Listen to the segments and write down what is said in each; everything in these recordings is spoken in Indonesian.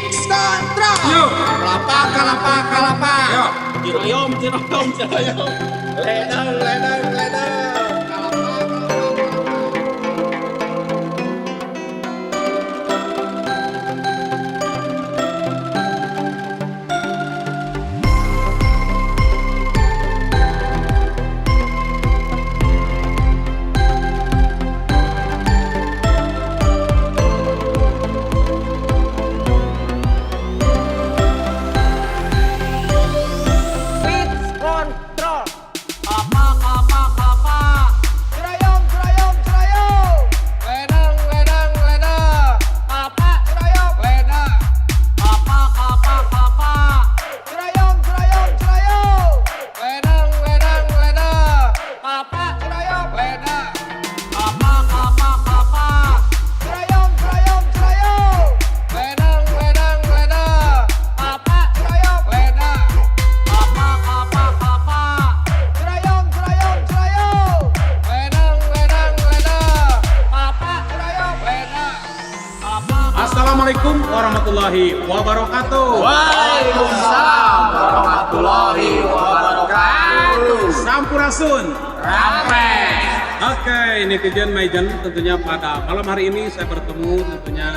Fix Control. Yuk. Kalapa, kalapa, kalapa. Yuk. Ciroyom, ciroyom, ciroyom. Ledang, ledang, ledang. Assalamualaikum warahmatullahi wabarakatuh. Waalaikumsalam warahmatullahi wabarakatuh. Sampurasun. Rampes. Oke, netizen Maijen, tentunya pada malam hari ini saya bertemu tentunya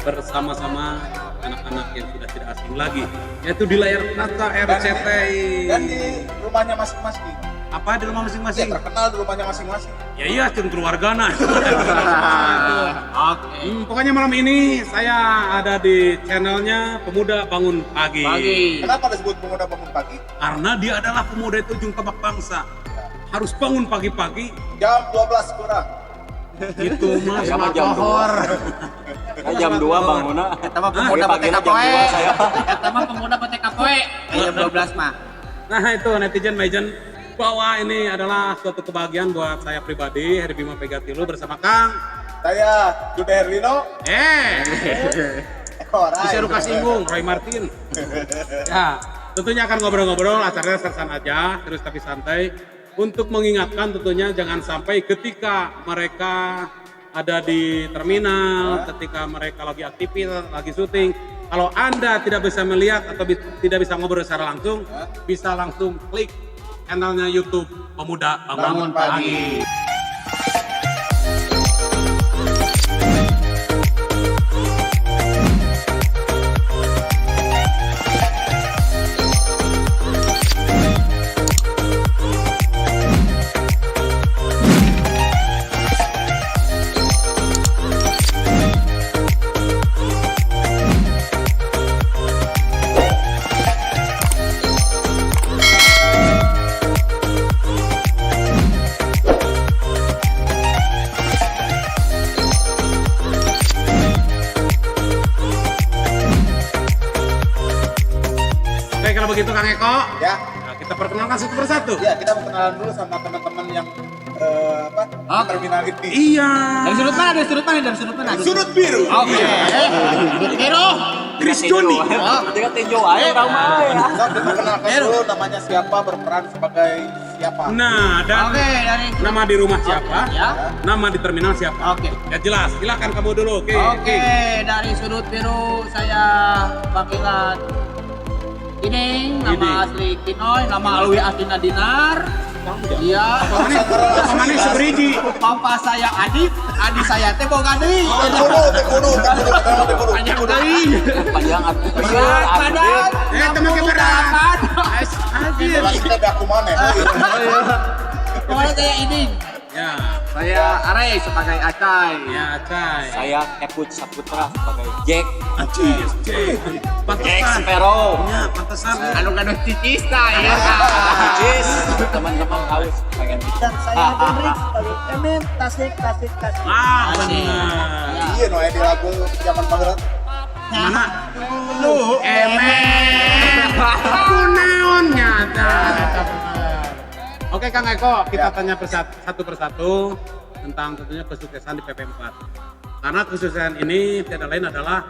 bersama-sama anak-anak yang sudah tidak asing lagi, yaitu di layar kaca RCTI. Dan di rumahnya masing-masing. Apa di rumah Ya, masing-masing? terkenal di rumahnya masing-masing. Ya iya, cun keluargana. Pokoknya malam ini saya ada di channelnya Pemuda Bangun Pagi. Kenapa disebut pemuda bangun pagi? Karena dia adalah pemuda itu ujung tombak bangsa. Harus bangun pagi-pagi. Jam 12 kurang. Itu mas Sama jam alkohol. Jam 2 bangunna. Eta mah pemuda Pagi batek jam 2 kapoe. saya. Eta mah pemuda batek kapoe. Jam 12 mah. Nah itu netizen Maijen, bahwa ini adalah suatu kebahagiaan buat saya pribadi, Heri Bima Pegatilu bersama Kang. Saya Dude Herlino. Bisa Ruka Singgung, Roy Martin. Ya, tentunya akan ngobrol-ngobrol, acaranya sersan aja, terus tapi santai. Untuk mengingatkan tentunya jangan sampai ketika mereka ada di terminal, ketika mereka lagi aktivitas, lagi syuting, kalau Anda tidak bisa melihat atau tidak bisa ngobrol secara langsung, bisa langsung klik channelnya YouTube Pemuda Bangun Pagi. Oke, kalau begitu Kang Eko, Ya, nah, kita perkenalkan satu persatu. ya kita mau kenalan dulu sama teman-teman yang di terminal ini. Iya. Dari sudut mana? Dari sudut mana? Dari sudut mana? Sudut biru. Oke. Sudut biru. Chris Joni. Dengan tinjau aja ramai ya. Kita perkenalkan dulu namanya siapa, berperan sebagai siapa. Nah, dan Oke, dari nama di rumah siapa? Ya. Nama di terminal siapa? Oke. Ya jelas, silakan kamu dulu. Oke. Oke, dari sudut biru saya panggilan Iding, nama Iding. asli Kinoy, nama Alwi Astina Dinar. Iya. Mana seberiji? Papa saya Adit, adik saya teh boga deui. Tekudu. Panjang deui. Panjang arti Berat badan. Teman keberat. Anjir. Lagi kita baku mana? Pokoknya saya Iding. Ya, Saya Are sebagai Acai. ya, Cai. Saya Eput Saputra sebagai Jack. Anjir, Jack pantesan. Sparrow. Ya, pantesan. Anu gaduh cicis tah ya. Jis, teman-teman haus pengen Dan saya Hendrik sebagai Emen Tasik. Ah, benar. Iya, no, di lagu zaman bagerat. Mana? Lu emen. Kunaon nyata. Oke Kang Eko, kita tanya satu persatu tentang tentunya kesuksesan di PP4. Karena kesuksesan ini tidak lain adalah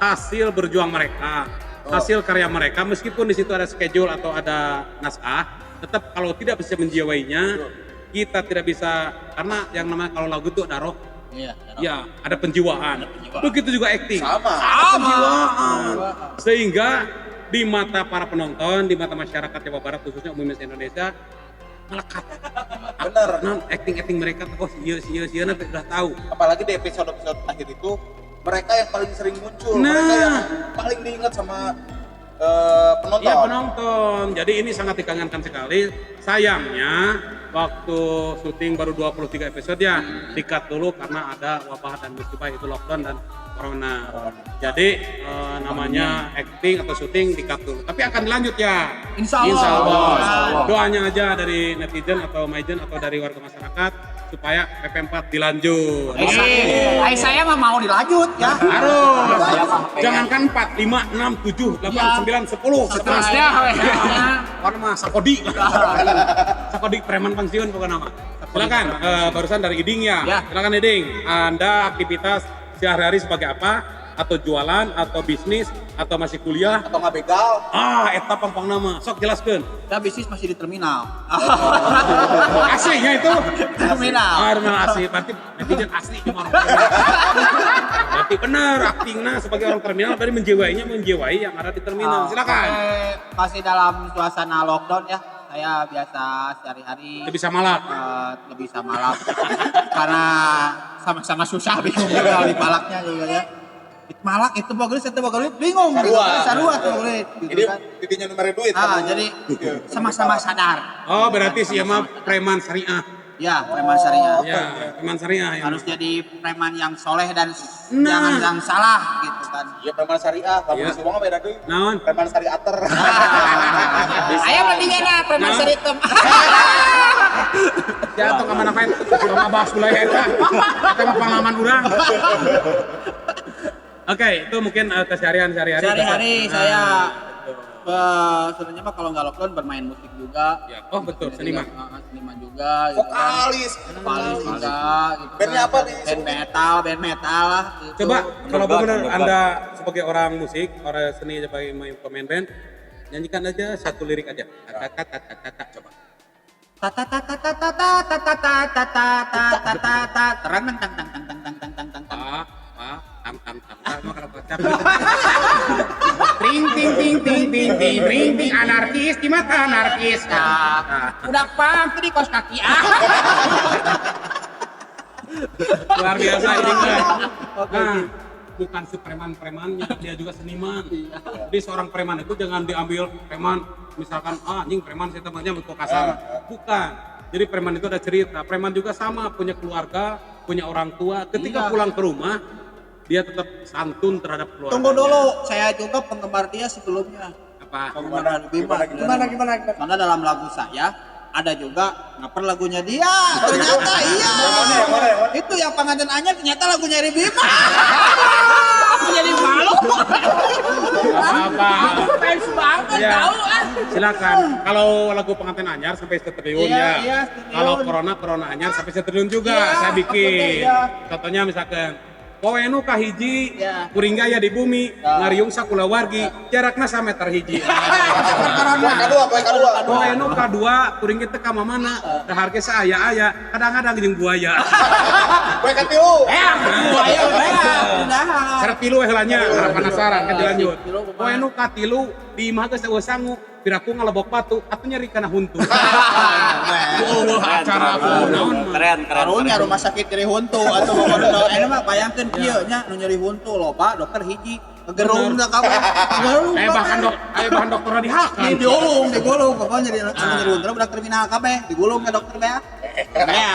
hasil berjuang mereka, hasil karya mereka. Meskipun di situ ada schedule atau ada naskah, tetap kalau tidak bisa menjiwainya, kita tidak bisa, karena yang namanya kalau lagu itu ada roh. Iya. Ya, ada penjiwaan. Begitu juga acting. Sama. Penjiwaan. Sehingga di mata para penonton, di mata masyarakat Jawa Barat khususnya umum Indonesia melekat. Bener. Acting mereka oh sia nanti udah tahu. Apalagi di episode akhir itu mereka yang paling sering muncul, Nah. mereka yang paling diingat sama penonton. Iya penonton. Jadi ini sangat dikangenkan sekali. Sayangnya waktu syuting baru 23 episode ya di-cut dulu karena ada wabah dan musibah itu lockdown dan corona. Jadi namanya acting atau syuting di-cut dulu. Tapi akan dilanjut ya. Insya Allah. Insya Allah. Insya Allah. Doanya aja dari netizen atau majen atau dari warga masyarakat supaya PP4 dilanjut. Saya mah mau dilanjut ya. Harus. Saya mah pengen. Jangankan 4, 5, 6, 7, 8, 9, 10, seterusnya. Orang mah Sakodi. Sakodi preman pensiun pokoknya nama. Silakan, barusan dari Iding ya. Silakan Iding. Anda aktivitas sehari-hari sebagai apa? Atau jualan, atau bisnis, atau masih kuliah? Atau nggak begal? Eta pang nama. Sok jelaskan. Ya bisnis masih di terminal. Aslinya itu. Terminal. Terminal asli. Berarti netizen asli di mana? Berarti benar aktingnya sebagai orang terminal dari menjiwai yang ada di terminal. Silakan. Masih dalam suasana lockdown ya. Saya biasa sehari-hari Bisa malak. lebih sama malak karena sama-sama susah bingung kalau di palaknya juga ya. Malak itu bagus, itu bagus, bingung. Sarua tuh bagus. Ini titiknya nomor duit. Jadi sama-sama sadar. Oh berarti sih mah preman syariah. Ya, preman syariah. Ya, preman syariah. Ya. Harus jadi preman yang soleh dan jangan yang salah gitu kan. Iya preman syariah, kamu Iya. di Subang beda tuh. Naon? Preman syariater. Ayo mendingan preman Nah. syariah. Ya atau kemana main? Sama bahas wilayah itu. Kita mah pengalaman urang. Oke, itu mungkin keseharian sehari-hari. Sehari-hari Nah, saya sebenarnya mah kalau nggak lockdown bermain musik juga. Ya, oh betul, seniman. Seniman juga. Gitu kan. Vokalis juga. Gitu Bandnya kan. apa nih? Band metal lah. Gitu. Coba kalau benar underdog. Anda sebagai orang musik, orang seni sebagai pemain band, nyanyikan aja satu lirik aja. Tata coba. Ting ting ting ting ting ting ting ting anarkis di mata anarkis. Udah pang tuh di kos kaki. Luar biasa ini kan. Nah, bukan sepreman-premannya, dia juga seniman. Jadi seorang preman itu jangan diambil preman, misalkan anjing preman saya temannya untuk kasar. Bukan. Jadi preman itu ada cerita. Preman juga sama, punya keluarga, punya orang tua. Ketika pulang ke rumah, dia tetap santun terhadap keluarga. Tunggu dulu, saya juga penggemar dia sebelumnya. Apa? Gimana? Karena dalam lagu saya ada juga ngaper lagunya dia. Ternyata iya. Itu yang pengantin anyar ternyata lagunya Ribima. Aku jadi malu. Apa? Aku fans banget Ya. tahu Silakan. Kalau lagu pengantin anyar sampai setriliun Iya, ya. iya, setriliun. Kalau corona anyar sampai setriliun juga Iya, saya bikin. iya. Contohnya misalkan Poenu kahiji, Iya. kuring gaya di bumi, ngariung sakula wargi, jarakna sameter hiji. Kedua. Poenu kadua, kuring kita ka mana, daharge saaya-aya, kadang-kadang jeung buaya. Gue ketilu. Buaya udah. Syarat pilu helanya, penasaran kan dilanjut. Poenu katilu, di imah geus eueuh sangu, piraku ngalebok batu, atuh nyeri kana huntu. Oh, acara naon mah. Keren. Karunya rumah sakit nyeri huntu atau pokoknya ini mah bayangkeun kieu nya nu nyeri huntu loba dokter hiji ngegerung da kabeh. Ngegerung. Bahan dokterna dihakan. Digulung pokoknya nyeri huntu udah kriminal kabeh digulung ke dokter bea. Ya.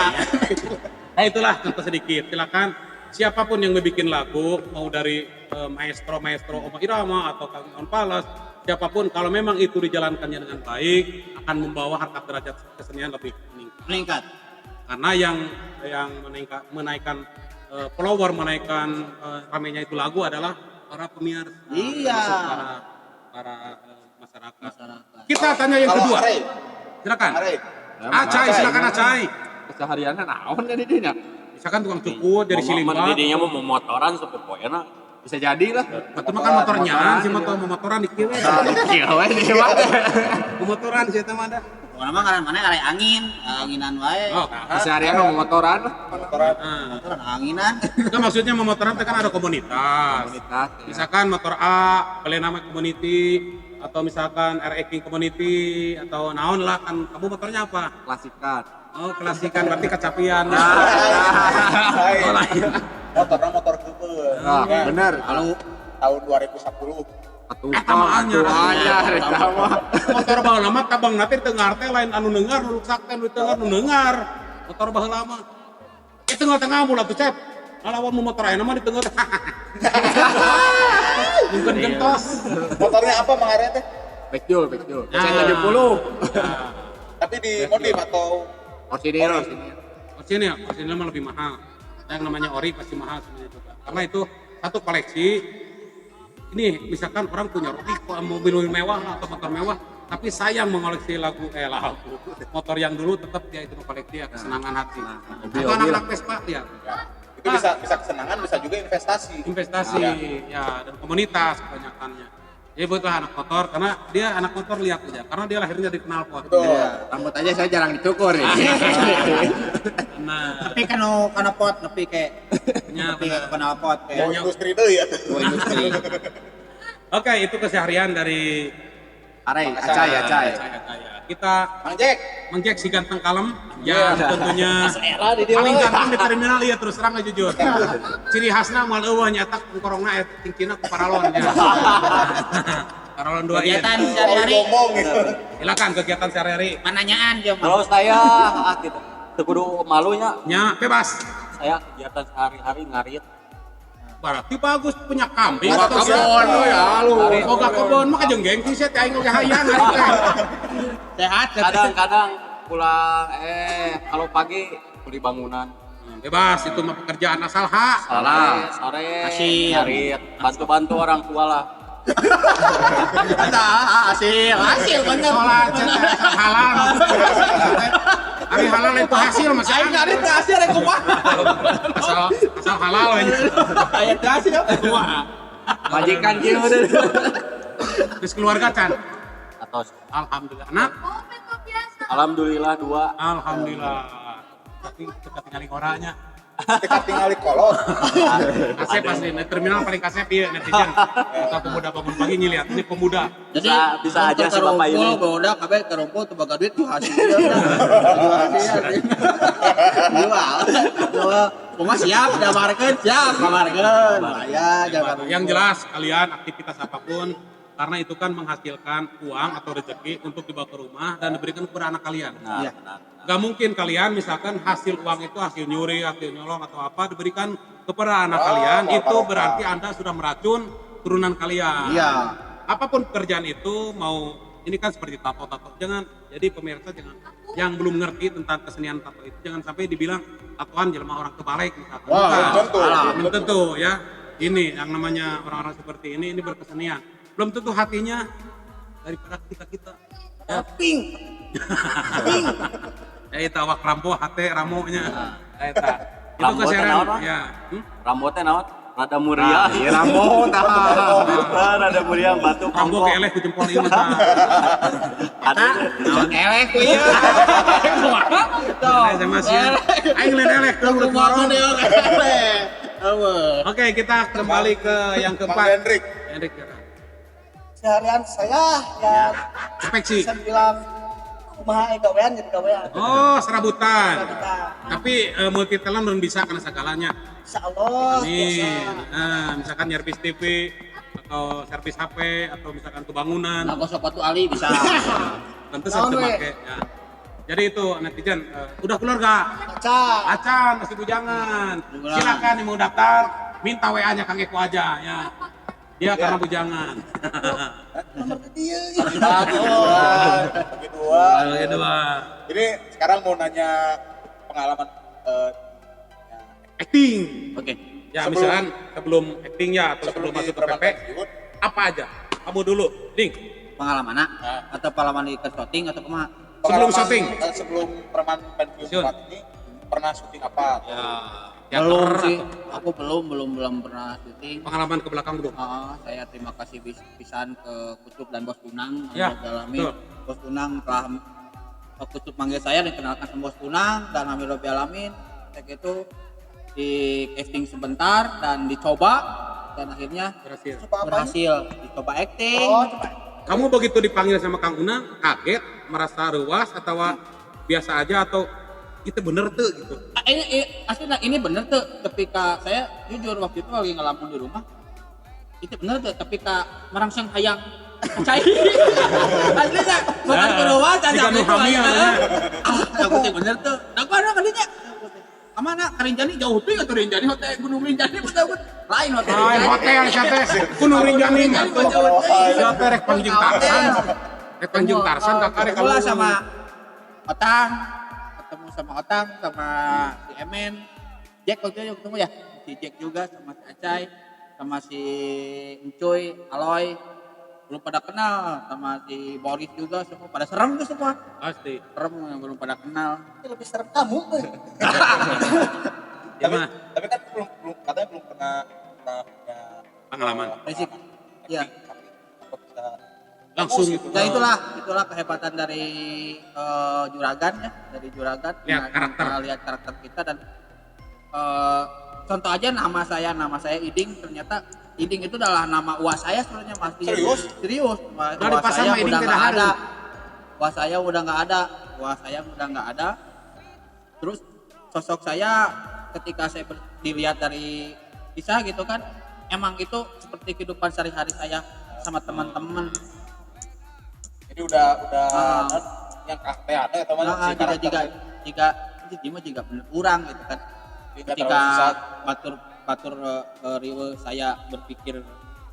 Nah itulah contoh sedikit. Silakan siapapun yang membuat lagu, mau dari maestro Oma Irama atau Kang On Palas, siapapun kalau memang itu dijalankannya dengan baik akan membawa harkat derajat kesenian lebih Meningkat. karena yang menaikkan follower, menaikkan ramenya itu lagu adalah para pemirsa, Iya. para masyarakat. Kita tanya yang Kalau kedua. Are, Silakan. Are. Acai, silakan Acai. Kesehariannya naon kan didinya? Misalkan tukang cukur dari Silimba. Didinya mau memotoran sampai poena bisa jadi lah. Betul makan motornya, si motoran di kiri. Kieu we di mah. Motoran sih teman dah. Mana mah ngaran mana ngaran angin, anginan wae. Oh, Keseharian mah motoran. Motoran. Motoran anginan. itu maksudnya memotoran itu kan ada komunitas. Komunitas. Ya. Misalkan motor A, beli nama community, atau misalkan RX Community, atau naon lah kan, kamu motornya apa? Klasikan. Oh, klasikan berarti kecapian. Motornya motor keupeun. Ah, Ya, bener. Kalau tahun 2010. Tamaannya. Sama. Motor baheula lama tabang nanti tengar teh lain anu neungar, nu sakten nu tengar nu neungar. Motor baheula lama. Tengah-tengah mula tuh cep. Ngalawan mu motor ayeuna mah di tengah. Mungkin gentos. Motornya apa Mang Arya teh? Backjul. Nah. C70. Tapi di modif atau Orsinil. Orsinil mah lebih mahal. Yang namanya ori pasti mahal sebenarnya juga. Karena itu satu koleksi. Ini misalkan orang punya mobil mewah atau motor mewah, tapi sayang mengoleksi lagu motor yang dulu tetap dia itu koleksi ya, kesenangan hati. Atau anak-anak Vespa ya. itu bisa kesenangan, bisa juga investasi. Investasi ya dan komunitas kebanyakannya. Jadi buatlah anak motor karena dia anak motor lihat aja karena dia lahirnya di knalpot. Rambut aja saya jarang dicukur ya. Nah, Tapi kan pot nepi kayak nepi kana pot Mau kayak industri deh ya. industri. Oke, itu keseharian dari Acai. kita Mang Jack. si ganteng kalem ya tentunya paling ganteng di terminal ya terus terang aja jujur. Ciri khasna moal eueuh nyatak korongna eta tingkina ku paralon ya. Paralon 2 iya. Kegiatan sehari-hari. Ngomong gitu. Silakan kegiatan sehari-hari. Mananyaan jeung Kalau saya gitu, teu kudu malunya. Nya bebas. Saya kegiatan sehari-hari ngarit. Berarti bagus punya kambing Boga atau kebon ya lu. boga kebon mah jeung gengsi saya teh aing oge hayang sehat. Kadang-kadang pulang kalau pagi beli bangunan. Bebas itu mah pekerjaan asal hak. Sore Hasil. ngarit, bantu-bantu orang tua lah. Hasil bener. Sholat halal. Ari halal itu hasil masih Aing ngarit teh hasil rek kumaha? asal halal we. Aya teh hasil kumaha? Majikan kieu deh. Terus keluarga Chan. Atau Alhamdulillah. Anak? alhamdulillah 2. Alhamdulillah. Tapi dekat tinggalin orangnya. Dekat tinggal di kolot. Kasep pasti, terminal paling kasep iya netizen. Kita pemuda bangun pagi ngeliat, ini pemuda. Jadi bisa aja si Bapak ini. Bapak kabeh karumpul teu boga duit jual hasil. Jual. Kumaha siap damarkeun, siap kamarkeun. Aya jangan. Yang jelas kalian aktivitas apapun karena itu kan menghasilkan uang atau rezeki untuk dibawa ke rumah dan diberikan kepada anak kalian. Nah, Iya. benar. Gak mungkin kalian misalkan hasil uang itu hasil nyuri, hasil nyolong atau apa diberikan kepada anak kalian, itu berarti Anda sudah meracun turunan kalian. Iya. Apapun pekerjaan itu mau ini kan seperti tato-tato. Jangan jadi pemirsa jangan yang belum ngerti tentang kesenian tato itu jangan sampai dibilang tatoan jelema orang kebalik misalkan. Wah, Bukan. tentu. Belum tentu ya. Ini yang namanya orang-orang seperti ini berkesenian. Belum tentu hatinya daripada kita. Ya. Ping. Ya itu awak rampo hate ramonya. Eta. Itu Rambo teh keseharian naon, Bang? ya. Rambutnya naon? Rada muriah. Iya rambut Rada muriah batu Rambo kongko. keeleh ku jempol ieu mah. Ada Eleh ku ieu. Saya masih. Aing lain eleh ke urut marong. Oke, kita kembali ke yang Mang keempat. Hendrik. Hendrik ya. Seharian saya ya Inspeksi. bisa bilang kumaha gawean jadi gawean. Oh, serabutan. Kita Tapi multi talent belum bisa karena segalanya. insyaallah Nih, biasa. misalkan servis TV atau servis HP atau misalkan kebangunan, Lagu sepatu Ali bisa. tentu saya Naon, we? pakai. Ya. Jadi itu netizen, udah keluar gak? Baca. Acan masih bujangan. Silakan yang mau daftar, minta WA-nya Kang Eko aja ya. Dia karena bujangan. Nomor dia. Bagi dua. Oke, dua. Ini sekarang mau nanya pengalaman Acting. Oke. Ya, Sebelum- misalkan sebelum acting ya atau sebelum masuk ke PP, pensiun, apa aja? Kamu dulu, Ding. Pengalaman atau pengalaman di syuting atau kumaha? Sebelum pengalaman, syuting. Sebelum Preman pensiun Pensiun. tempat ini pernah syuting apa? Ya, Belum teater sih. atau Aku belum pernah syuting. pengalaman ke belakang belum. Saya terima kasih pisan ke Kutub dan Bos Tunang Ya, Dalami. betul. Bos Tunang telah waktu itu manggil saya dikenalkan sama Bos Kunang dan Amin Robi Alamin. Kayak gitu di casting sebentar dan dicoba dan akhirnya berhasil dicoba acting. Oh, coba. Kamu begitu dipanggil sama Kang Unang, kaget, merasa ruas atau biasa aja atau itu bener tuh gitu? Ini aslinya ini bener tuh ketika saya jujur waktu itu lagi ngelamun di rumah. Itu bener tuh ketika merangsang hayang cai. Aslinya bukan keluar caca itu aja. Aku teh bener tuh. Aku ada kalinya. Kemana? Ke Rinjani jauh tuh atau Rinjani hotel Gunung Rinjani betul. Lain hotel Lain Rinjani. hotel siapa? Gunung Rinjani gitu. Siapa rek Panjang Tarsan? Rek Panjang Tarsan kakak rek Ketemu sama Otang, ketemu sama Otang sama si Emen, Jack waktu itu ketemu ya, si Jack juga sama si Acai, sama si Encuy, Aloy, belum pada kenal, sama si Boris juga semua pada serem tuh semua, Pasti. serem yang belum pada kenal. Ini lebih serem kamu. Tapi kan belum katanya belum pernah punya Pengalaman. Prinsip, ya. Apa bisa Langsung gitu. Ya itulah kehebatan dari Juragan ya, dari Juragan. Lihat karakter. Lihat karakter kita dan contoh aja nama saya Iding, ternyata Iding itu adalah nama uas saya sebenarnya masih serius. Dari Uas pas saya sama Iding udah tidak nggak ada. ada. Uas saya udah nggak ada. Terus sosok saya ketika saya dilihat dari kisah gitu kan, emang itu seperti kehidupan sehari-hari saya sama teman-teman. jadi udah yang kafe ada atau mana Nah, jika bener kurang gitu kan. Ketika batur riwe saya berpikir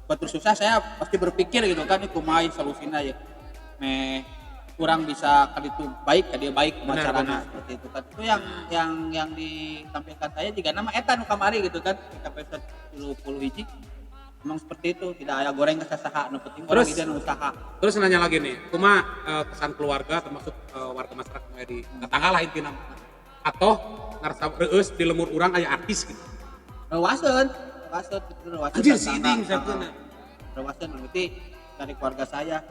batur susah saya pasti berpikir gitu kan itu kumai solusinya ya. Kurang bisa kali itu baik dia baik pemacarana seperti itu kan. Itu yang ditampilkan saya juga nama eta nu kamari gitu kan. Ketika episode 10 hiji memang seperti itu, tidak ada goreng kesasaha, nu penting orang ide usaha. Terus nanya lagi nih, cuma kesan keluarga termasuk warga masyarakat di tetangga lah intinya atau ngarasa reus di lemur urang aya artis gitu. Rewaseun gitu. Anjir si Iding misalkan. Rewaseun berarti dari keluarga saya.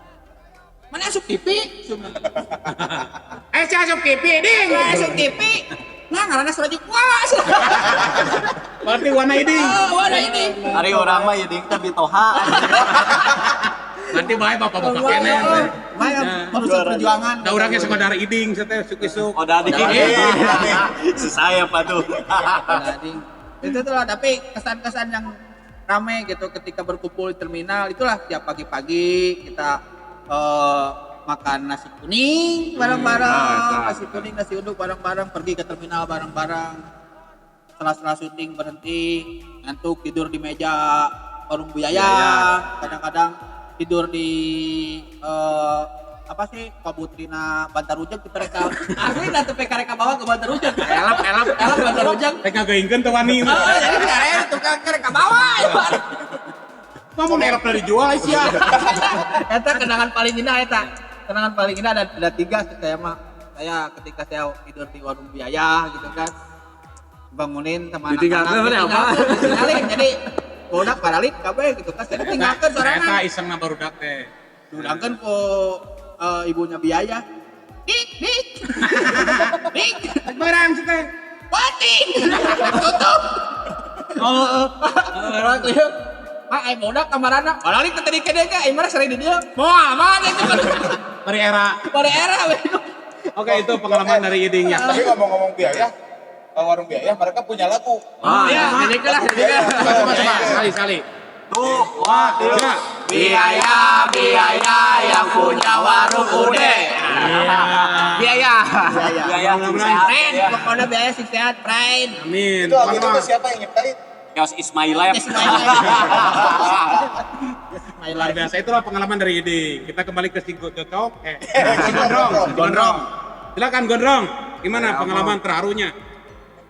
Mana asup TV? Si asup TV Iding. Asup TV. Nah, ngaranna Surajik Walas. Berarti warna Iding. Warna ini. Hari orang mah ya ding tapi toha. Nanti bae bapak-bapak kene. Baik, perusahaan perjuangan. Da urangnya saudara Iding saya suk-isuk. Oh dari saya Pak tuh. Jadi itu tuh lah, tapi kesan-kesan yang ramai gitu ketika berkumpul di terminal itulah tiap pagi-pagi kita makan nasi kuning bareng-bareng, nasi kuning, nasi uduk bareng-bareng, pergi ke terminal bareng-bareng. Setelah syuting berhenti, ngantuk tidur di meja warung Buyaya, kadang-kadang tidur di apa sih Pabutrina Bantarujang kita reka asli nanti PK reka bawa ke Bantarujang elap Bantarujang Teka geingkeun teh wani. jadi keren tukang reka bawa Ngomong elap dari jual sia. eta kenangan paling indah ada 3 saya mah saya ketika saya tidur di warung biaya gitu kan bangunin teman anak-anak jadi bodak paralik kabeh gitu kan saya tinggalkan Eta sorangan isengna barudak teh. diundangkan ke ibunya biaya dik Barang teh. wating tutup orang tuh ya ay bodak kamarana paralik tadi kene ka imar sering di dia moal mah itu kan Dari era. pada era Oke, itu pengalaman dari Iding ya. tapi ngomong-ngomong biaya warung biaya mereka punya lagu ya ini kelas Coba sekali. Tuh, wah, Ya. biaya yang punya warung ude biaya sehat. friend pokoknya biaya sih sehat friend Amin. itu lagu itu tuh siapa yang nyiptain Kios Ismail Lab. Luar biasa, itulah pengalaman dari Iding. Kita kembali ke si Gondrong. Gondrong. Silakan Gondrong. Gimana pengalaman terharunya?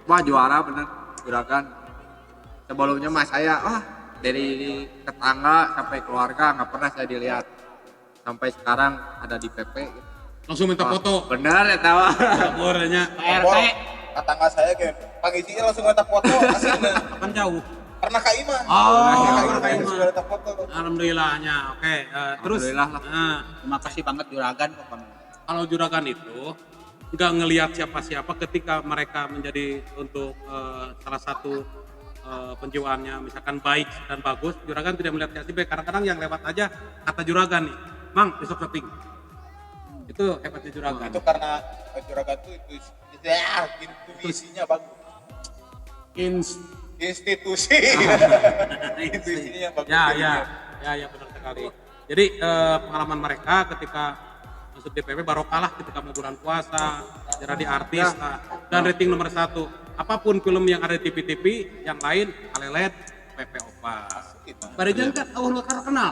Wah juara bener Juragan. Sebelumnya mas saya dari tetangga sampai keluarga nggak pernah saya dilihat. Sampai sekarang ada di PP. Langsung minta foto. Bener ya tawa. Orangnya RT tetangga saya kayak pangisinya langsung ngetak foto aslinya kan jauh. pernah Kak Ima sudah ngetak foto Alhamdulillahnya. Oke, terus Alhamdulillah lah. nah, terima kasih banget juragan pokoknya kalau juragan itu nggak ngelihat siapa-siapa ketika mereka menjadi untuk salah satu penjiwaannya misalkan baik dan bagus, juragan tidak melihat si B. Kadang-kadang yang lewat aja kata juragan nih, Mang besok syuting. Itu hebatnya juragan. Itu karena juragan tuh itu ya intuisinya bagus. Institusi. Intuisinya bagus. Ya benar sekali. Jadi pengalaman mereka ketika masuk DPP baru kalah ketika mau bulan puasa, jadi artis dan rating nomor 1. Apapun film yang ada di TV-TV yang lain, Kalelet, PP Opa. Barejan kan lu terkenal.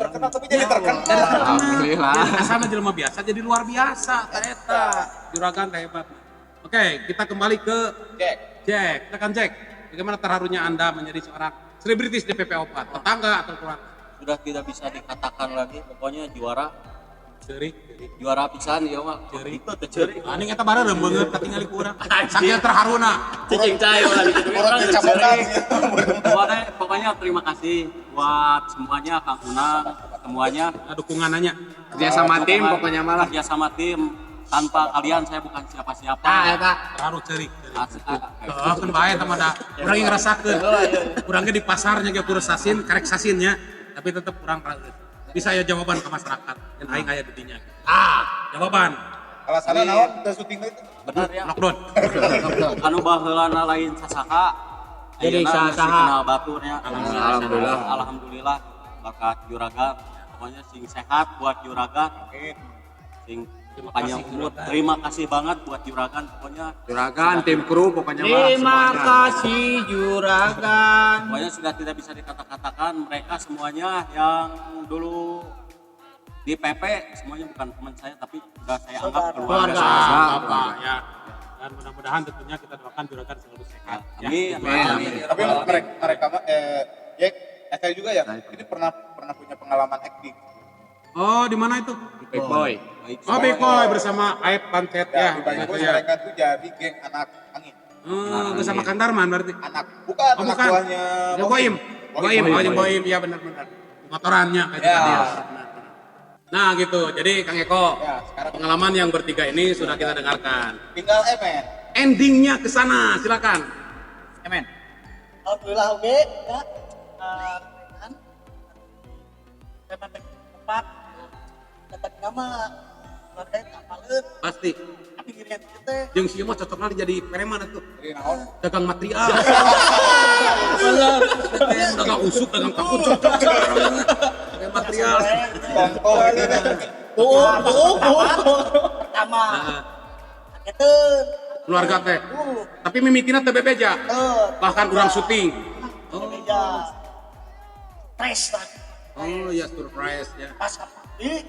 Terkenal tapi jadi terkenal. Alhamdulillah. Asana jelema biasa jadi luar biasa eta. Juragan hebat. Oke, kita kembali ke Jack. Tekan Jack. Bagaimana terharunya Anda menjadi seorang selebritis DPP Opa, tetangga atau keluarga? Sudah tidak bisa dikatakan lagi, pokoknya juara Ceurik. juara pisan ya mah. Itu teh ceurik. Anjing eta bareng beungeut katingali ku urang. Saking terharuna. Cicing cai lah gitu. Orang kecamatan. Pokoknya terima kasih buat semuanya, Kang Unang, semuanya. Dukungannya. Kerja sama tim pokoknya malah. Kerja sama tim. Tanpa kalian saya bukan siapa-siapa. Terharu ceurik. Kan bae eta mah da urang yang ngerasakeun. Urangnya di pasarnya ge kurang sasin, karek sasinnya, tapi tetep kurang rageus. Bisa ya jawaban ke masyarakat dan aing aya di dinya. Jawaban. Alasanna naon teu syuting itu? Benar ya. Lockdown. Anu baheulana lain sasaka. Jadi ayeuna saha. masih kenal baturnya. Alhamdulillah. Alhamdulillah berkat juragan. Pokoknya sing sehat buat juragan. Sing panjang umur. Terima kasih banget buat juragan pokoknya. Juragan, tim kru pokoknya malah Terima semuanya. kasih juragan. Pokoknya sudah tidak bisa dikata-katakan mereka semuanya yang dulu di PP semuanya bukan teman saya tapi sudah saya anggap keluarga. Bapak ya. Dan mudah-mudahan tentunya kita doakan juragan selalu sehat. Ya. Amin. Tapi mereka mah Jack, saya juga ya. Ini pernah punya pengalaman acting. Oh, di mana itu? Big boy. Oh, Big Boy bersama Aib Pancet Ya, ya. di Banyumas mereka tuh jadi geng anak angin. Bersama Kang Darman berarti. Anak bukan Oh, anak bukan. buahnya Ya, Boim. Boim, ya benar-benar. Motorannya kayak Ya. tadi. Nah, gitu. Jadi Kang Eko, Ya, sekarang pengalaman yang bertiga ini sudah kita dengarkan. tinggal Emen. Endingnya ke sana, silakan. Amen. Alhamdulillah oke ya. Kan memang tempat dapat nama terkait apaleun Pasti. tapi gini teh Jeung sieu mah cocokna jadi preman atuh. Jadi naon? Dagang material. Dagang usuk, dagang takut cocok. Dagang material. Contoh pertama Nah, kageteun keluarga teh. Tapi mimitina teh bebeja. Bahkan kurang syuting. beja stres lah Oh iya, surprise ya. pas kapali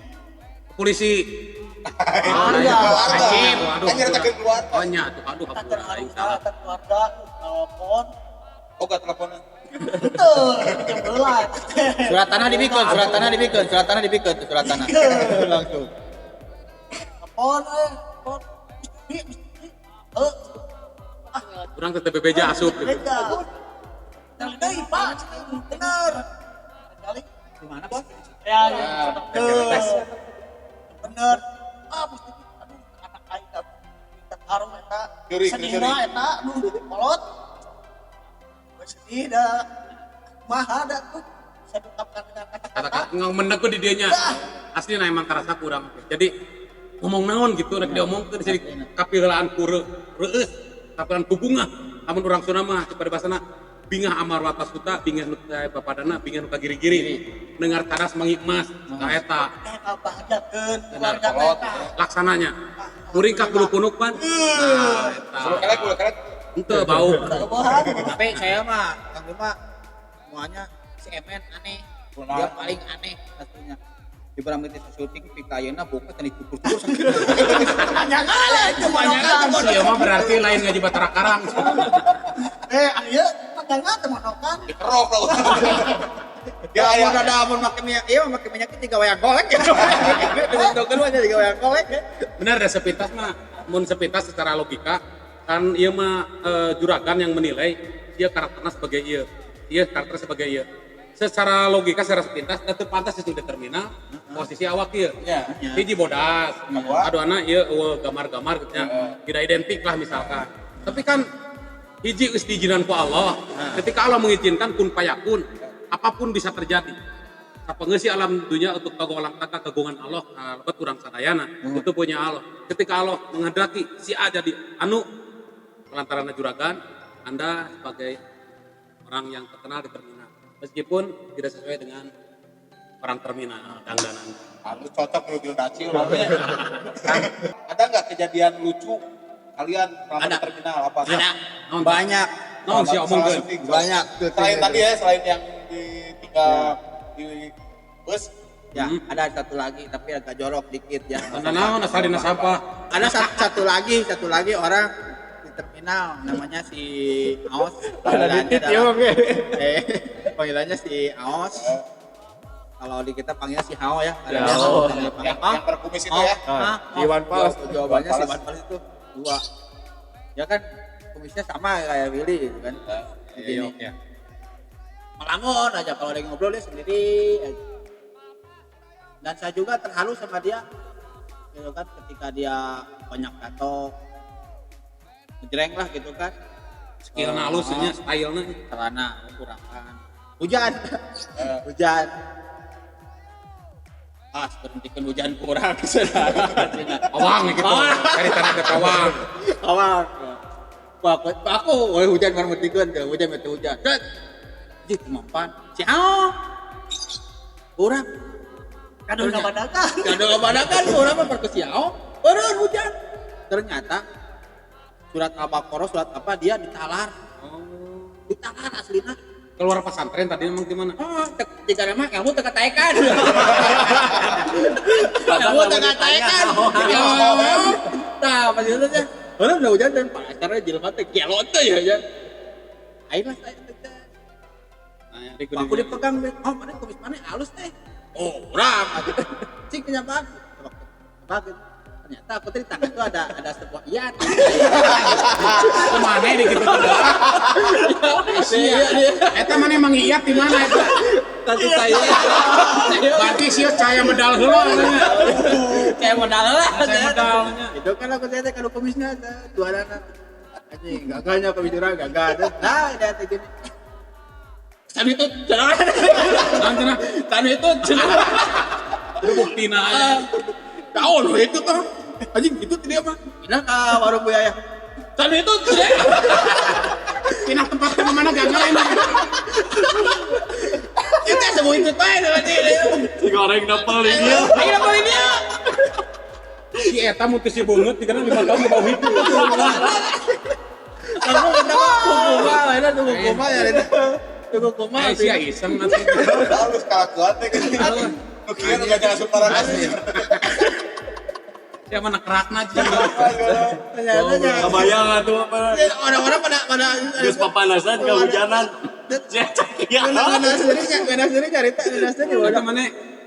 Polisi. Keluarga. Ajib. Aduh. Kan nyeritakeun keluarga. Oh nya tuh, aduh kita hampura aing salah. keluarga telepon Oh, gak teleponan. betul jam 11 Surat tanah dibikeun, surat tanah dibikeun, surat tanah dibikeun, surat tanah. Langsung. telepon telepon Kurang tetep bebeja asup gitu. beja yang dari pak bener kali Di mana? ya bener mesti aduh anak aing kita harum eta Curi, sedih curi. mah eta aduh kolot sedih dah mah ada tuh saya ungkapkan dengan kata-kata Kata meneguk di dianya. Asli nah emang karasa kurang. Jadi ngomong naon gitu rek diomongkeun jadi kapieulaan ku reueus kapieulaan ku bungah. Amun urang Sunda mah kepada basana bingah amar watas kuta bingah nu papadana bingah nu kagiri-giri. Dengar taras mangikmas ka eta bahagiakeun keluarga kolot. mereka laksananya. Kuring ka kuluk-kuluk pan. Nah, eta. Kulo kelek. Henteu bau. kebohan Tapi saya mah Kang Bima semuanya si Emen aneh. Dia paling aneh satunya. Di barang itu syuting pikayeuna buka tadi kukur-kukur sakit. banyak itu banyak Sieu mah berarti lain ngaji Batara Karang. ieu pandangan temonokan Kerok lo. Ya amun ada amun make minyak, iya make minyak tiga wayang kolek ya. Ditentukeun mah tiga wayang kolek ya. Benar ada sepintas mah, mun sepintas secara logika kan ieu mah juragan yang menilai dia karakternya sebagai ieu. Dia karakter sebagai ieu. secara logika, secara sepintas, dan terpantas itu determinal posisi awak ieu. Ya. Hiji bodas, aduana ieu gamar-gamar tidak identik lah misalkan. Tapi kan hiji geus diizinkan ku Allah. Ketika Allah mengizinkan kun payakun, apapun bisa terjadi. Sapangeus alam dunia untuk kagolang taka kagungan Allah, lebat urang sadayana itu punya Allah. Ketika Allah menghendaki si A jadi anu lantaran juragan, Anda sebagai orang yang terkenal di terminal, meskipun tidak sesuai dengan orang terminal dangdanan. Anu cocok mobil dacil. Ada nggak kejadian lucu kalian selama Ada. di terminal apa? Ada Naon, banyak. naon sih omongkeun? Banyak. Selain tadi ya, selain yang ditinggal di bus, Ya, ada satu lagi tapi agak jorok dikit ya. Naon asal dina sapa? Ada satu lagi orang di terminal namanya si Aos. Panggilannya panggilannya si Aos. Kalau di kita panggilnya si Hao ya. Ada dia yang berkumis itu ya. Iwan Fals. Jawabannya si Iwan Fals itu 2. Ya kan kumisnya sama kayak Willy gitu kan. Begini. Ya. Melamun aja kalau lagi ngobrol dia sendiri aja. Dan saya juga terharu sama dia gitu kan, ketika dia banyak tato ngejreng lah gitu kan, Skillna halusnya, stylenya. celana ukuran hujan hujan berhentikan hujan kurang Awang gitu. Cari tanah ke kawang. awal aku hujan baru berhentikan hujan jadi kemampuan ciao kurang Kadang Kadang-kadang orang mah perkesiao, orang hujan. Ternyata surat Al-Baqarah, surat apa dia ditalar. Ditalar aslina. Keluar pesantren tadi emang gimana? Jika nama kamu teka-tekan. Kamu teka-tekan. Nah, maksudnya teh, orang udah hujan dan pasarnya jelema teh gelot teh ya hujan. Ayeuna saya teh. Aku dipegang, mana kumis mana halus teh. Orang cing kenapa ternyata aku tadi tangan itu ada sebuah iat Kemana di gitu Eta mana emang iat di mana eta? kasih saya Berarti sih cahaya medal heula. kayak modal lah Cahaya medalnya. itu kan aku tadi kalau kumisnya ada dua anak anjing gagalnya kumis orang gagal nah ada gini kan itu jangan itu Itu buktina aja. tahu loh itu tuh anjing itu dia mah pindah ke warung Bu Yaya kan itu Pindah tempat ke mana gagal ini. itu semua itu teh Si goreng dapel dia. ayo apa ini Si Eta mutus si bungut, karena 5 tahun di bawah itu. kamu kata hukumah ada tuh hukumah ya itu tuh hukumah Si iseng nanti. Halus kelakuan teh kan. Kira enggak jangan sembarangan. Ya mana kerakna aja. Kebayang atuh apa? orang-orang pada Geus papanasan kehujanan. beda sendiri cerita beda sendiri Eta mana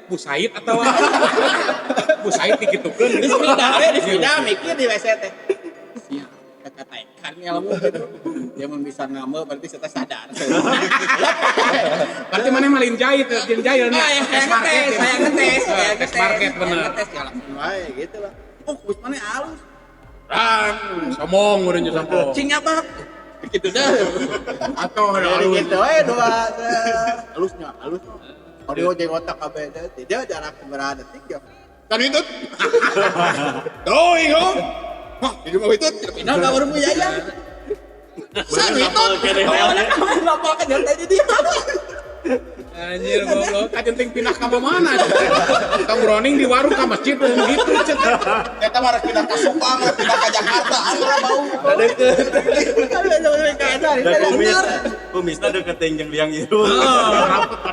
Bu Said atau apa? Bu Said dikitukeun. di sepeda mikir di WC teh kata-kata ilmu gitu dia bisa ngambil berarti saya sadar Berarti mana malin jahit, jin jahil nih. saya ngetes Tes market bener. ngetes ya langsung wae gitu lah kumis mana halus Somong urangnya sombong. cing apa gitu dah Atau ada dari alus. gitu we dua halusnya halus audio jeung otak kabeh tidak jarak berapa detik ya kan itu tuh ingo wah di rumah itu pindah ke warung Bu Yaya san itu lapor ke jantai di dia Anjir goblok, kajenting pindah ka mana? Tong browning di warung ka masjid gitu cet. Kita harus pindah ke Subang, pindah ke Jakarta, anu bau. Kumisna deket jeung liang irung.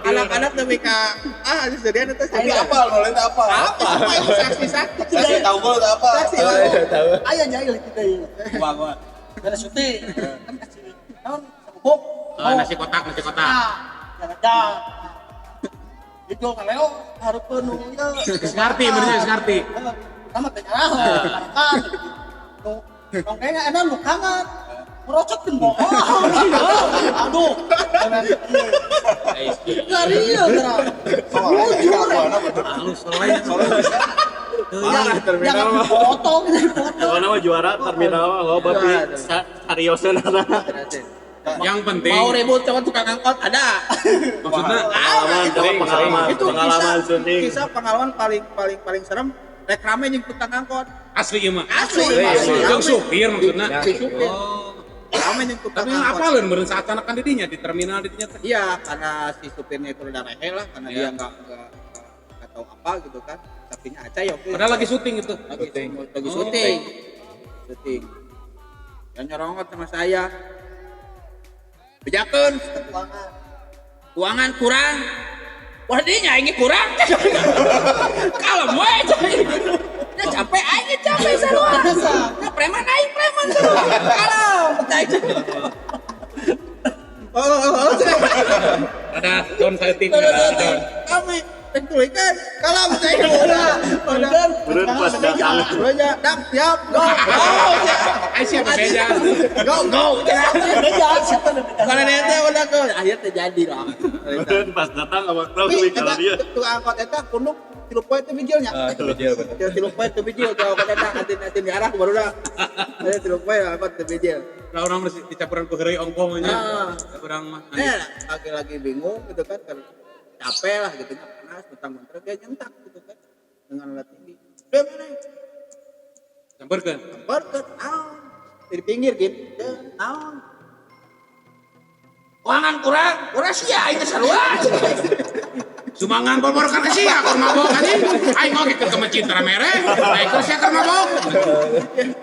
anak-anak lebih ke disediakan itu Tapi apa? Nolnya apa? saksi Saya tahu gol apa? Ayah jahil kita ini. gua Ada syuting. Kan kasih naon sabuk. Nasi kotak. Jangan. Itu kan Leo harus penuh ya. Ngerti, bener ngerti. Sama teh kan. Nong kayaknya enak lu kangen. Merocot kan bohong. Aduh. Gak real terang. Jujur. Jangan dipotong. Mana mah juara terminal mah lo babi seriusan ada. Yang penting Mau ribut sama tukang angkot ada. maksudnya Pengalaman syuting. Kisah pengalaman paling serem. Rek rame jeung tukang angkot. asli ieu mah. Asli. Yang supir maksudnya. Supir. Oh. Rame jeung tukang Tapi angkot. apa lu meureun saat anakan didinya di terminal didinya teh. Iya, karena si supirnya itu udah rehe lah, karena dia nggak tahu apa gitu kan. Sapinya aja ya oke. Padahal lagi syuting itu. Lagi syuting. Yang nyorongot sama saya. Bejakeun keuangan kurang. Wah dia nyanyi kurang. Kalau gue ya capek aja capek sarua. Ya preman aing preman sarua. Kalau Ada down setting. kami tentulikan kalau saya udah Pas datang. udah dam siap go Ai siapa beja. go kalau nanti udah go akhirnya terjadi lah Pas datang awak tahu tapi kalau dia. tukang angkot eta kudu tilu poe teh bijilnya tilu poe teh bijil kalau angkot eta nanti diarah baru dah ada tilu poe angkot teh bijil Lah orang mesti dicampuran ku heureuy ongkoh nya. Urang mah. lagi bingung gitu kan capek lah gitu kan panas mentang-mentang dia nyentak gitu kan dengan alat tinggi udah mana Sampeurkeun. berket di pinggir gitu naon uangan kurang sia itu sarua Sumangan bor-bor ka sia keur mabok anjing. Aing mau gitu ke masjid tara mere. Aing keur sia keur mabok.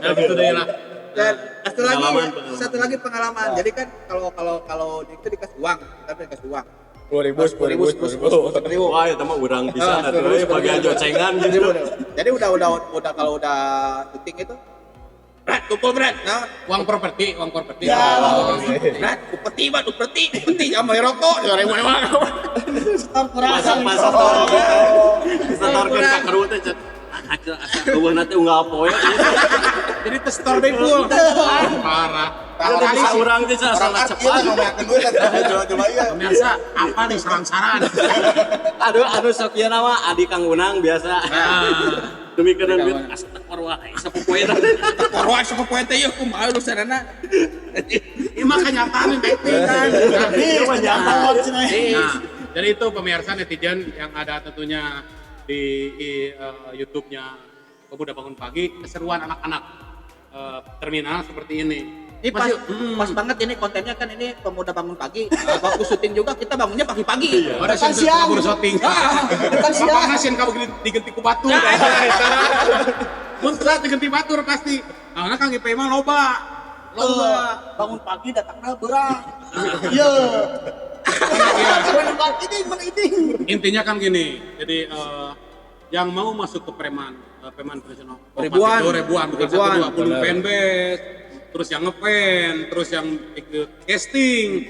Ya gitu deui lah. dan satu lagi pengalaman jadi kan kalau itu dikasih uang kita dikasih uang 10.000 Wah, itu mah urang bisa atuh bagian jocengan gitu. jadi udah kalau udah syuting itu berat kumpul berat nah Uang properti. berat upeti jangan rokok jangan mewah Setorkeun ka keru teh cek. Eueuh nanti unggal poe. Jadi tes store deui full. Parah. Ada bisa urang teh salah cepat. Pemirsa, apa nih sarang-saran? Aduh sok ieu nama Adi Kang Unang biasa. Demi keun duit asa tekor wae sapopoe teh. Korwa sepopoe teh yeuh kumaha lu sarana Ini mah kenyataan yang kan. Ieu mah nyata Nah, jadi itu pemirsa netizen yang ada tentunya di YouTube-nya Pemuda Bangun Pagi, keseruan anak-anak terminal seperti ini. Ini pas banget ini kontennya kan ini Pemuda Bangun Pagi. Waktu syuting juga kita bangunnya pagi-pagi. Ada siang kabur syuting. Bukan siang. Bapak ngasih kabur diganti ku batur. Muntah diganti batur pasti. Nah, Kang IP mah loba. Bangun pagi datangnya berang. Iya. Intinya kan gini. Jadi yang mau masuk ke preman profesional ribuan bukan 120 fanbase, terus yang ngepen, terus yang ikut casting.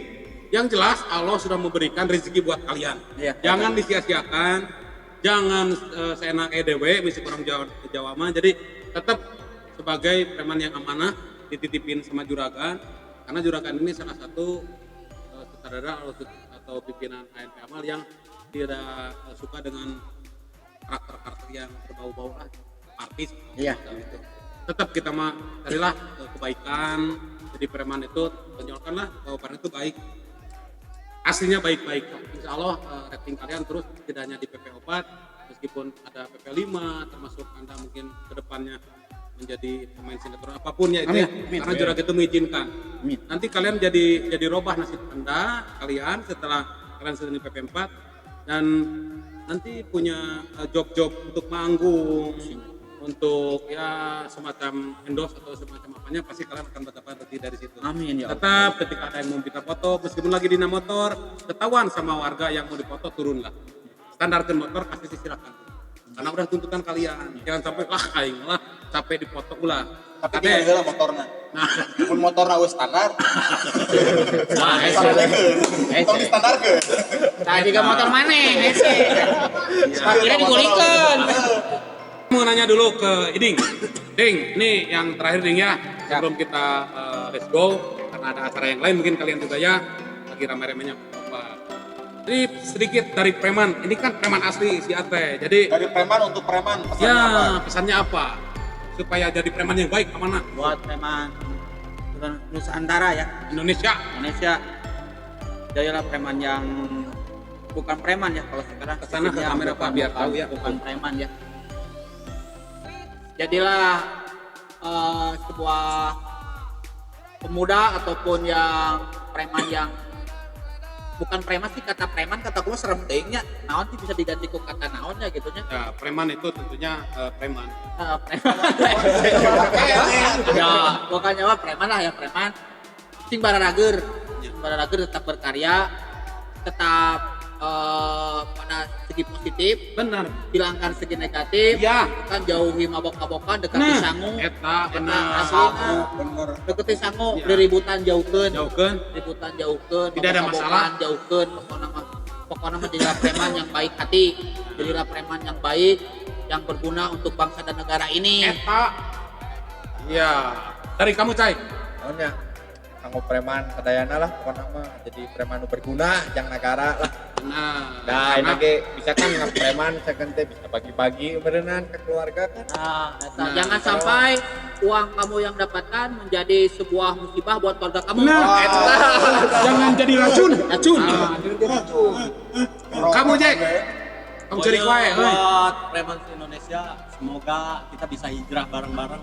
Yang jelas Allah sudah memberikan rezeki buat kalian. Jangan disia-siakan, jangan seenak EDW, misi orang Jawa mah. Jadi tetap sebagai preman yang amanah dititipin sama juragan, karena juragan ini salah satu sutradara atau pimpinan ANP Amal yang tidak suka dengan karakter-karakter yang berbau-bau lah artis. Iya. Gitu. Tetap kita mah carilah kebaikan. Jadi preman itu tonjolkanlah bahwa preman itu baik. Aslinya baik-baik. Insya Allah rating kalian terus tidak hanya di PP4, meskipun ada PP5, termasuk Anda mungkin kedepannya menjadi pemain sinetron apapun ya itu ya. Karena juragan itu mengizinkan. Nanti kalian jadi robah nasib Anda kalian setelah kalian sudah di PP4 dan nanti punya job-job untuk manggung, untuk ya semacam endorse atau semacam apanya, pasti kalian akan dapat rezeki dari situ. Amin ya Allah. Tetap ketika ada yang mau minta foto, meskipun lagi di motor, ketahuan sama warga yang mau dipoto turunlah. Standarkan motor pasti silakan. Karena udah tuntutan kalian. Jangan sampai aing lah capek dipoto ulah. Tapi dia adalah motornya. Nah, Pun motornya wis standar. wah, Motor di standar ke? Tadi ke motor mana? Akhirnya digulingkan. mau nanya dulu ke Iding. Ding, ini yang terakhir Ding ya. Sebelum kita let's go, karena ada acara yang lain mungkin kalian juga ya lagi rame-ramenya apa. Jadi sedikit dari preman. Ini kan preman asli si Ate. Jadi Dari preman untuk preman, pesannya ya apa? pesannya apa? Supaya jadi preman yang baik kemana? Buat preman Nusantara ya, Indonesia. Indonesia. Jadilah preman yang bukan preman ya, kalau sekarang Kesana ke sebutnya kamera, Pak, biar tahu ya. bukan preman ya. Jadilah sebuah pemuda ataupun yang preman yang bukan preman sih, kata preman kata gue serem dengnya, naon sih bisa diganti ku kata naonnya gitunya. Ya, preman itu tentunya preman. Preman. Ya, pokoknya mah preman lah ya, preman. Sing bararager tetap berkarya, tetap pada segi positif, Benar. hilangkan segi negatif, Ya. kan jauhi mabok-mabokan, dekati sangu, eta benar. aslina, Bener. dekati sangu, Ya. ributan jauhkeun, Jauhkeun. tidak ada masalah. jauhkeun, pokoknya mah jadilah preman yang baik hati, jadilah preman yang baik, yang berguna untuk bangsa dan negara ini. Eta. Ya. Dari kamu, Cai. Soalnya kanggo preman sadayana lah pokoknya mah jadi preman nu berguna jang negara lah. Nah, Nah, ini bisa kan preman second teh bisa bagi-bagi berenang ke keluarga kan. Nah, jangan sampai uang kamu yang dapatkan menjadi sebuah musibah buat keluarga kamu. Nah, eta. Jangan jadi racun. Racun. Kamu, Jack. Kamu cari kue, Pokoknya euy. buat preman Indonesia, semoga kita bisa hijrah bareng-bareng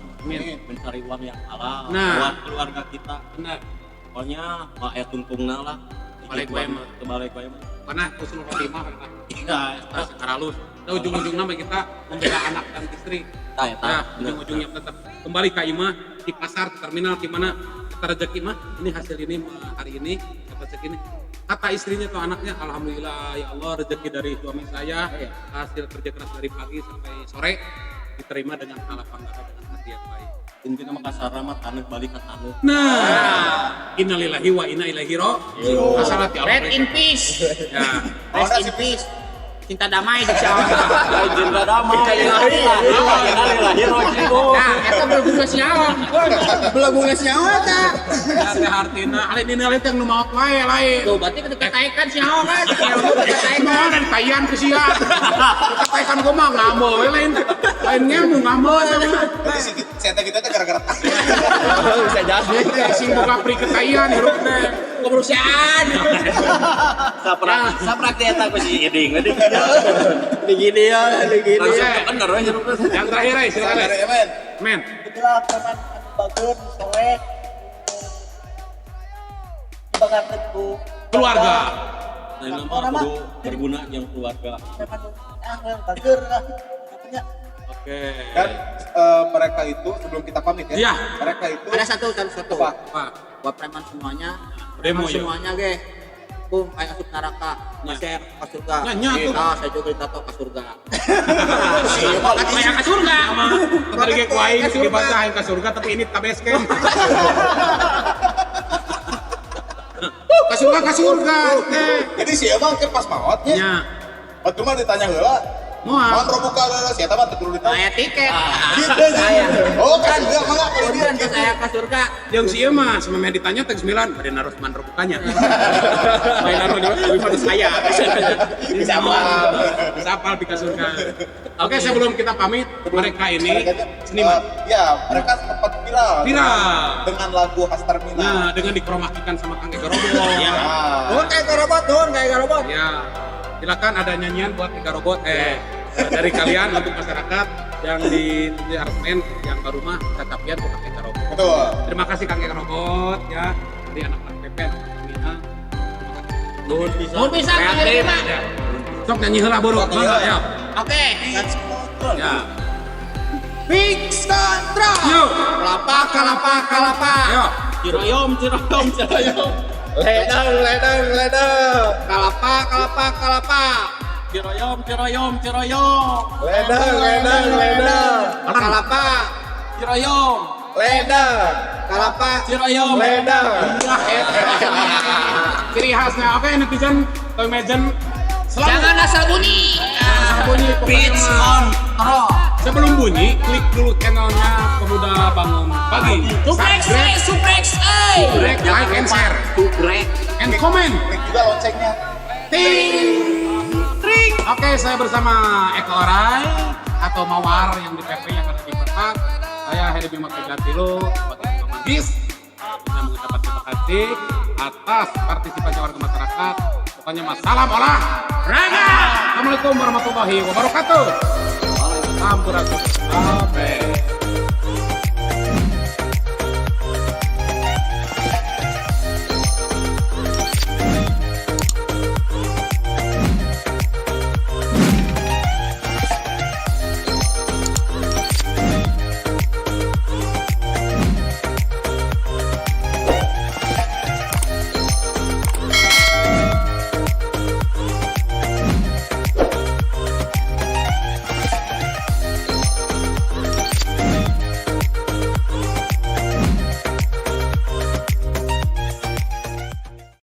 mencari uang yang halal Nah. buat keluarga kita. Benar. Pokoknya mah aya tungtungna lah. Balik wae mah. Kebalik wae mah. Mana husnul khotimah eta. Iya, Nah, sekarang halus. Nah, ujung-ujungnya mah kita membela anak dan istri. eta eta. Ya, ujung-ujungnya tetap kembali ke imah di pasar, di terminal, di mana kita rezeki mah ini hasil ini hari ini dapat segini. Kata istrinya atau anaknya, alhamdulillah ya Allah rezeki dari suami saya hasil kerja keras dari pagi sampai sore diterima dengan harapan dengan hati yang baik. Intinya mah kasarna mah taneuh balik ka taneuh. Nah, innalillahi wa inna ilaihi raji'un. Asalati Red in peace. Ya, Rest in peace. Cinta damai di Jawa. Cinta damai. Innalillahi raji'un. Nah, eta berguna nyawa. Berguna nyawa ta. teh artina alin ini teh nu maot wae lain. Tuh, berarti ketika taikan nyawa kan. Nah, dan kayan ke sia. Katakan gua mah ngamul we lain. Lainnya mau ngamul mah. Berarti si saya kita tuh gara-gara Bisa jadi sing buka pri kekayan hirup teh. Keberusiaan. Saprak dia tak si Eding. Begini ya, begini. Bener we jeruk. Yang terakhir silakan. gara-gara Emen. Men. Itulah preman anu bageun, soleh. Banget ku Keluarga. Nah, nama kudu berguna yang keluarga. preman yang bageur lah. Katanya Oke. Dan mereka itu sebelum kita pamit ya. Iya. Mereka itu Ada satu. Apa? Pak. Buat preman semuanya. Demo preman ya. semuanya ge. Bung, kayak masuk neraka, masih ke surga. Ya, tuh. Nah, saya juga ditato ke surga. Kayak ke surga. Tadi ge kuai segi bahasa yang ke surga tapi ini ka base camp. Ke surga. jadi si Emang ke pas maotnya. Ya. Waktu mah ditanya heula. Moal. Mau robuka heula si eta mah teu kudu ditanya. Saya tiket. Gitu saya. Oh, kan enggak mah kalau dia Kemudian ke saya ke surga. Yang si Ima sama ditanya tag 9 pada naruh man rebukanya. Main naruh di lebih pada saya. Bisa apal di surga. Oke, sebelum kita pamit, mereka ini seniman. Ya, mereka sempat viral. Viral. Dengan lagu khas terminal. Nah, dengan dikromakikan sama Kang Ega Robot. Ya. Nuhun kayak robot. Ya. Silakan ada nyanyian buat Ega Robot. Dari kalian untuk masyarakat yang di apartemen yang baru mah tetapian ke Kang Ega Robot. Betul. Terima kasih Kang Ega Robot ya. Dari anak-anak PP, anak-anak Mina. Nuhun pisan. Nuhun pisan, Kang Ega Kreatif. mah. Ya. Sok nyanyi heula buru. Mangga ya. Oke. Ya. Big Sandra. Yo. Kalapa. Yo. Ciroyom. Ledang. Kalapa. Ciroyom. Ledang. Kalapa. Ciroyom. Ledang. Kalapa. Ciroyom. Ledang. Ciri khasnya oke netizen Toy Legend Jangan asal bunyi. bunyi pokoknya Beats mah. on rock. Sebelum bunyi klik dulu channelnya Pemuda Bangun Pagi. Suprex. Like and share Suprex. and comment. Klik juga loncengnya. Ting. Oke, saya bersama Eko Orai atau Mawar yang di PP yang ada di Perpak. Saya Heri Bima Kejatilo sebagai Ketua Magis. Saya mengucapkan terima kasih atas partisipasi warga masyarakat. Pokoknya mas salam olahraga. Assalamualaikum warahmatullahi wabarakatuh. Sampurasun. Sampai.